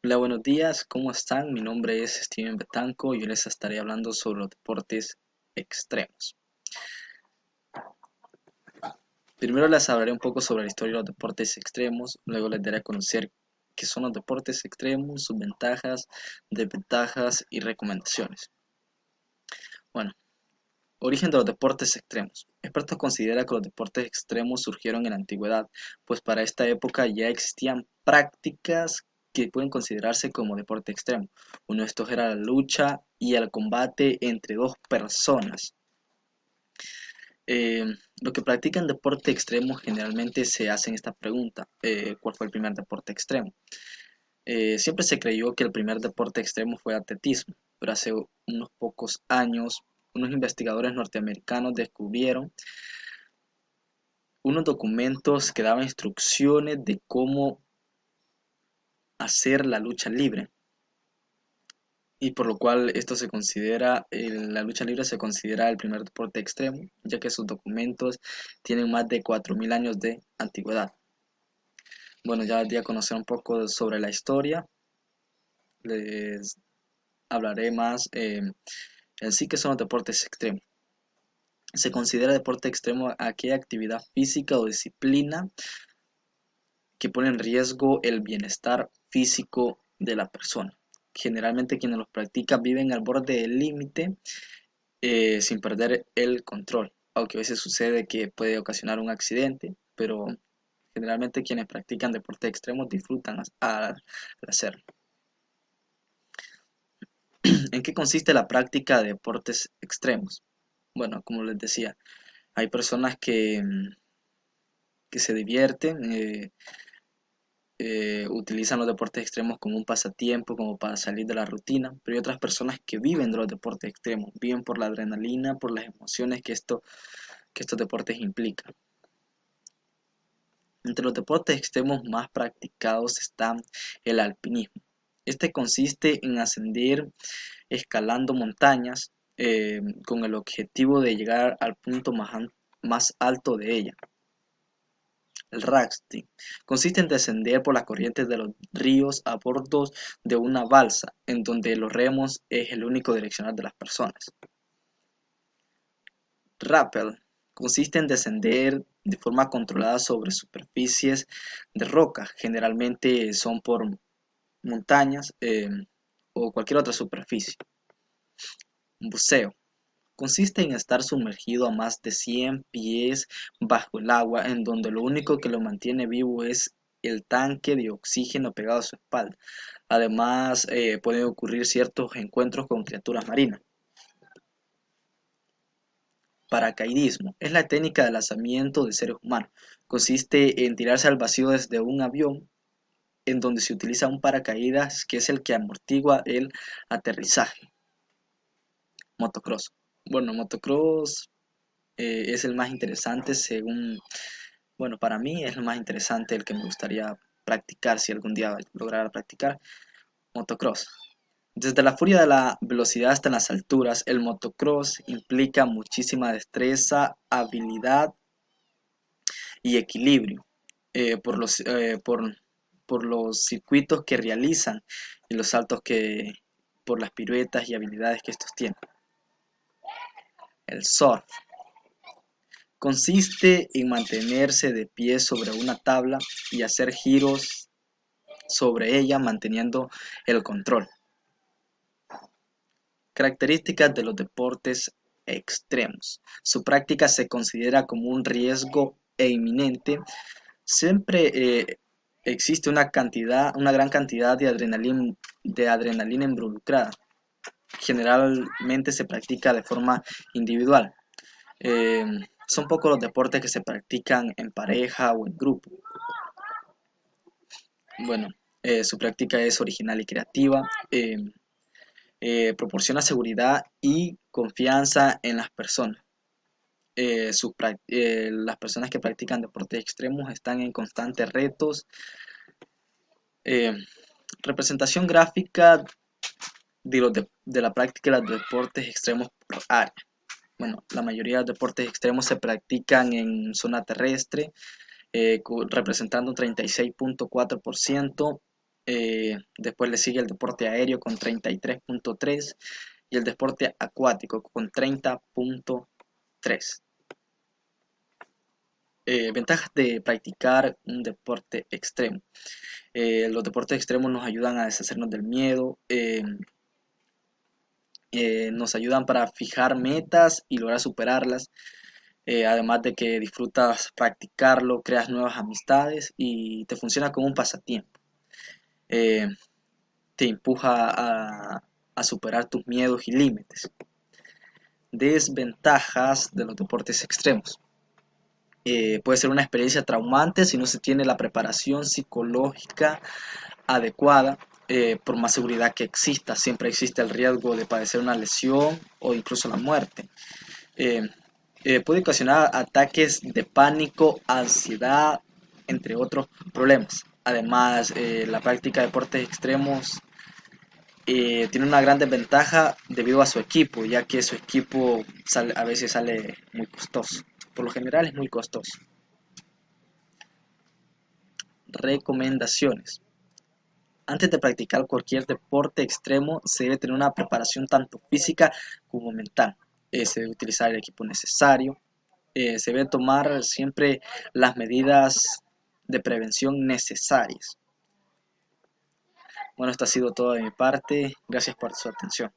Hola, buenos días, ¿cómo están? Mi nombre es Steven Betanco y yo les estaré hablando sobre los deportes extremos. Primero les hablaré un poco sobre la historia de los deportes extremos, luego les daré a conocer qué son los deportes extremos, sus ventajas, desventajas y recomendaciones. Bueno, origen de los deportes extremos. Expertos consideran que los deportes extremos surgieron en la antigüedad, pues para esta época ya existían prácticas que pueden considerarse como deporte extremo. Uno de estos era la lucha y el combate entre dos personas. Eh, lo que practican deporte extremo generalmente se hacen esta pregunta: ¿cuál fue el primer deporte extremo? Siempre se creyó que el primer deporte extremo fue atletismo, pero hace unos pocos años unos investigadores norteamericanos descubrieron unos documentos que daban instrucciones de cómo hacer la lucha libre, y por lo cual esto se considera, la lucha libre se considera el primer deporte extremo, ya que sus documentos tienen más de 4000 años de antigüedad. Bueno, ya di a conocer un poco sobre la historia, les hablaré más en sí que son los deportes extremos. Se considera deporte extremo aquella actividad física o disciplina que pone en riesgo el bienestar físico de la persona. Generalmente quienes los practican viven al borde del límite, sin perder el control, aunque a veces sucede que puede ocasionar un accidente, pero generalmente quienes practican deportes extremos disfrutan al hacerlo. ¿En qué consiste la práctica de deportes extremos? Bueno, como les decía, hay personas que se divierten, utilizan los deportes extremos como un pasatiempo, como para salir de la rutina, pero hay otras personas que viven de los deportes extremos, viven por la adrenalina, por las emociones que estos deportes implican. Entre los deportes extremos más practicados está el alpinismo. Este consiste en ascender escalando montañas, con el objetivo de llegar al punto más alto de ella. El rafting consiste en descender por las corrientes de los ríos a bordo de una balsa, en donde los remos es el único direccional de las personas. Rappel consiste en descender de forma controlada sobre superficies de roca, generalmente son por montañas, o cualquier otra superficie. Buceo consiste en estar sumergido a más de 100 pies bajo el agua, en donde lo único que lo mantiene vivo es el tanque de oxígeno pegado a su espalda. Además, pueden ocurrir ciertos encuentros con criaturas marinas. Paracaidismo es la técnica de lanzamiento de seres humanos. Consiste en tirarse al vacío desde un avión, en donde se utiliza un paracaídas que es el que amortigua el aterrizaje. Motocross. Bueno, motocross es el más interesante según, bueno, para mí es el más interesante, el que me gustaría practicar si algún día lograra practicar. Motocross. Desde la furia de la velocidad hasta las alturas, el motocross implica muchísima destreza, habilidad y equilibrio, eh, por los, eh, por, por los circuitos que realizan y los saltos por las piruetas y habilidades que estos tienen. El surf consiste en mantenerse de pie sobre una tabla y hacer giros sobre ella manteniendo el control. Características de los deportes extremos. Su práctica se considera como un riesgo inminente. Siempre existe una gran cantidad de adrenalina involucrada. Generalmente se practica de forma individual. Eh, Son pocos los deportes que se practican en pareja o en grupo. Bueno, su práctica es original y creativa. Proporciona seguridad y confianza en las personas. Las personas que practican deportes extremos están en constantes retos. Eh, Representación gráfica de la práctica de los deportes extremos por área. Bueno, la mayoría de los deportes extremos se practican en zona terrestre, representando un 36.4%, Después le sigue el deporte aéreo con 33.3 y el deporte acuático con 30.3. Ventajas de practicar un deporte extremo. Los deportes extremos nos ayudan a deshacernos del miedo, nos ayudan para fijar metas y lograr superarlas, además de que disfrutas practicarlo, creas nuevas amistades y te funciona como un pasatiempo. Eh, Te empuja a superar tus miedos y límites. Desventajas de los deportes extremos. Puede ser una experiencia traumante si no se tiene la preparación psicológica adecuada. Por más seguridad que exista, siempre existe el riesgo de padecer una lesión o incluso la muerte. Eh, Puede ocasionar ataques de pánico, ansiedad, entre otros problemas. Además, la práctica de deportes extremos tiene una gran desventaja debido a su equipo, ya que su equipo a veces sale muy costoso. Por lo general es muy costoso. Recomendaciones. Antes de practicar cualquier deporte extremo, se debe tener una preparación tanto física como mental. Se debe utilizar el equipo necesario. Se debe tomar siempre las medidas de prevención necesarias. Bueno, esto ha sido todo de mi parte. Gracias por su atención.